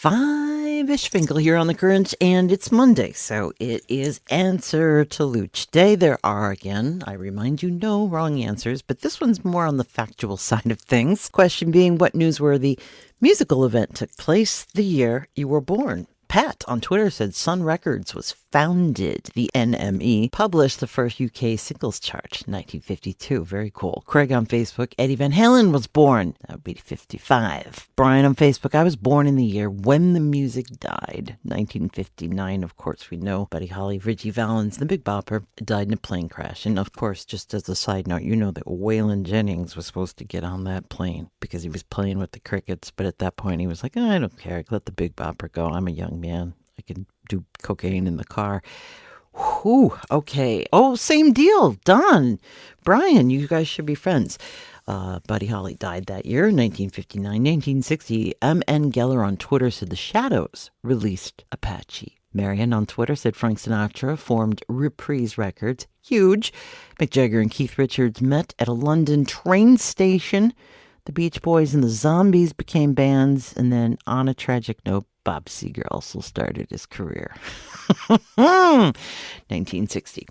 5-ish Finkel here on The Current, and it's Monday, so it is Answer to Looch Day. There are, again, I remind you, no wrong answers, but this one's more on the factual side of things. Question being, what newsworthy musical event took place the year you were born? Pat on Twitter said Sun Records was founded. The NME published the first UK singles chart, 1952. Very cool. Craig on Facebook, Eddie Van Halen was born. That would be 55. Brian on Facebook, I was born in the year when the music died. 1959, of course, we know. Buddy Holly, Ritchie, Valens, the Big Bopper died in a plane crash. And of course, just as a side note, you know that Waylon Jennings was supposed to get on that plane because he was playing with the Crickets. But at that point, he was like, I don't care. Let the Big Bopper go. I'm a young man. I can do cocaine in the car. Whew, okay. Oh, same deal. Done. Brian, you guys should be friends. Buddy Holly died that year, 1959. 1960, M.N. Geller on Twitter said The Shadows released Apache. Marion on Twitter said Frank Sinatra formed Reprise Records. Huge. Mick Jagger and Keith Richards met at a London train station. The Beach Boys and the Zombies became bands. And then, on a tragic note, Bob Seger also started his career. 1960.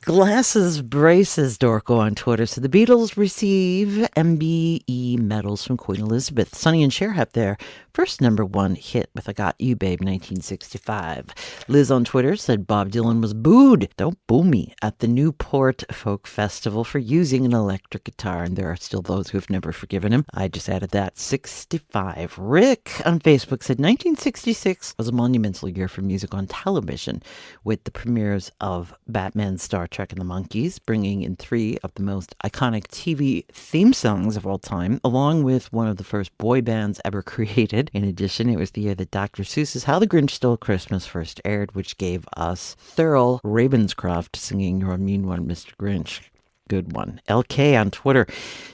Glasses Braces Dorco on Twitter. So the Beatles receive MBE medals from Queen Elizabeth. Sonny and Cher have their first #1 hit with I Got You Babe, 1965. Liz on Twitter said Bob Dylan was booed, don't boo me, at the Newport Folk Festival for using an electric guitar. And there are still those who've never forgiven him. I just added that. 65. Rick on Facebook said 1966 was a monumental year for music on television, with the premieres of Batman, Star Trek, and the Monkees, bringing in 3 of the most iconic TV theme songs of all time, along with one of the first boy bands ever created. In addition, it was the year that Dr. Seuss's How the Grinch Stole Christmas first aired, which gave us Thurl Ravenscroft singing You're a Mean One, Mr. Grinch. Good one. LK on Twitter.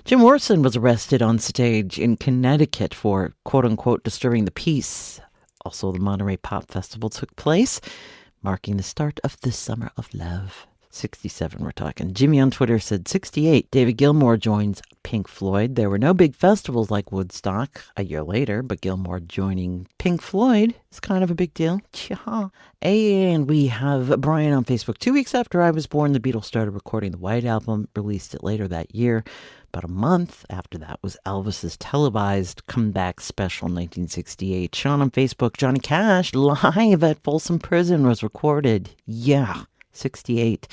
Jim Morrison was arrested on stage in Connecticut for, quote-unquote, disturbing the peace. Also, the Monterey Pop Festival took place, marking the start of the Summer of Love. 67 we're talking. Jimmy on Twitter said 68. David Gilmour joins Pink Floyd. There were no big festivals like Woodstock a year later, but Gilmour joining Pink Floyd is kind of a big deal. And we have Brian on Facebook. 2 weeks after I was born, the Beatles started recording the White Album, released it later that year. About a month after that was Elvis's televised comeback special, 1968. Sean on Facebook, Johnny Cash live at Folsom Prison was recorded. Yeah. 68.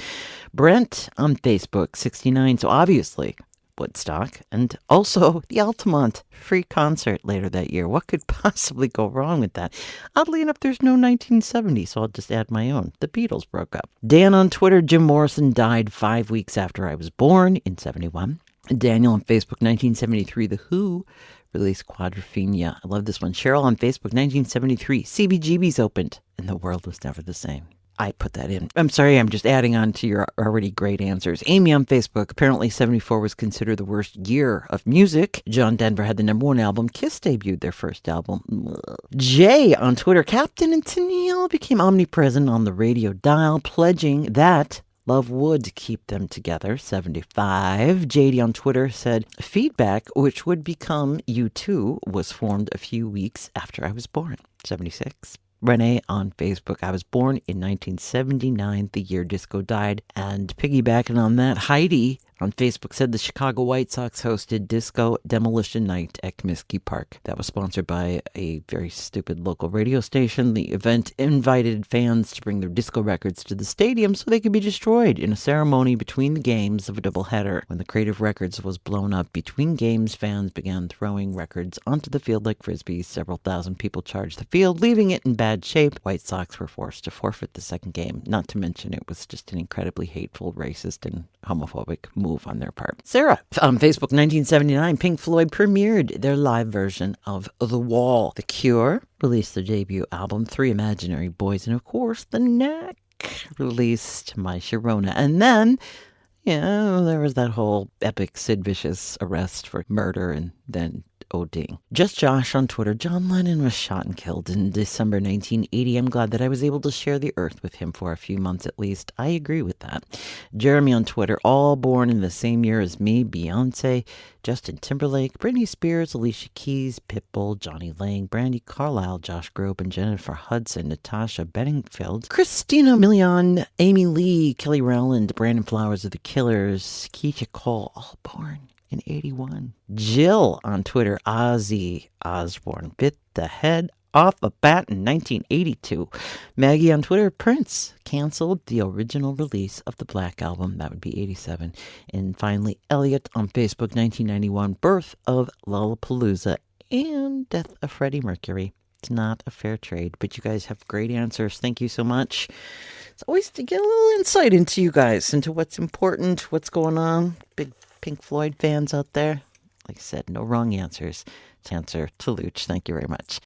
Brent on Facebook, 69. So obviously Woodstock, and also the Altamont free concert later that year. What could possibly go wrong with that? Oddly enough, there's no 1970, so I'll just add my own. The Beatles broke up. Dan on Twitter, Jim Morrison died 5 weeks after I was born in 71. Daniel on Facebook, 1973, The Who released Quadrophenia. I love this one. Cheryl on Facebook, 1973, CBGB's opened, and the world was never the same. I put that in. I'm sorry, I'm just adding on to your already great answers. Amy on Facebook, apparently 74 was considered the worst year of music. John Denver had the #1 album. Kiss debuted their first album. Jay on Twitter, Captain and Tennille became omnipresent on the radio dial, pledging that love would keep them together. 75. JD on Twitter said, Feedback, which would become U2, was formed a few weeks after I was born. 76. Renee on Facebook, I was born in 1979, the year disco died. And piggybacking on that, Heidi on Facebook said the Chicago White Sox hosted Disco Demolition Night at Comiskey Park. That was sponsored by a very stupid local radio station. The event invited fans to bring their disco records to the stadium so they could be destroyed in a ceremony between the games of a doubleheader. When the Creative Records was blown up between games, fans began throwing records onto the field like frisbees. Several thousand people charged the field, leaving it in bad shape. White Sox were forced to forfeit the second game. Not to mention it was just an incredibly hateful, racist, and homophobic move on their part. Sarah on Facebook, 1979, Pink Floyd premiered their live version of The Wall. The Cure released their debut album, Three Imaginary Boys, and of course, The Knack released My Sharona. And then, there was that whole epic Sid Vicious arrest for murder, and then ODing. Just Josh on Twitter. John Lennon was shot and killed in December 1980. I'm glad that I was able to share the earth with him for a few months at least. I agree with that. Jeremy on Twitter. All born in the same year as me. Beyonce, Justin Timberlake, Britney Spears, Alicia Keys, Pitbull, Johnny Lang, Brandy Carlisle, Josh Groban, and Jennifer Hudson, Natasha Bedingfield, Christina Milian, Amy Lee, Kelly Rowland, Brandon Flowers of the Killers, Keisha Cole, all born in 81. Jill on Twitter, Ozzy Osbourne bit the head off a bat in 1982. Maggie on Twitter, Prince canceled the original release of the Black Album. That would be 87. And finally, Elliot on Facebook, 1991, birth of Lollapalooza and death of Freddie Mercury. It's not a fair trade, but you guys have great answers. Thank you so much. It's always to get a little insight into you guys, into what's important, what's going on. Big Pink Floyd fans out there. Like I said, no wrong answers. It's answer to Looch. Thank you very much.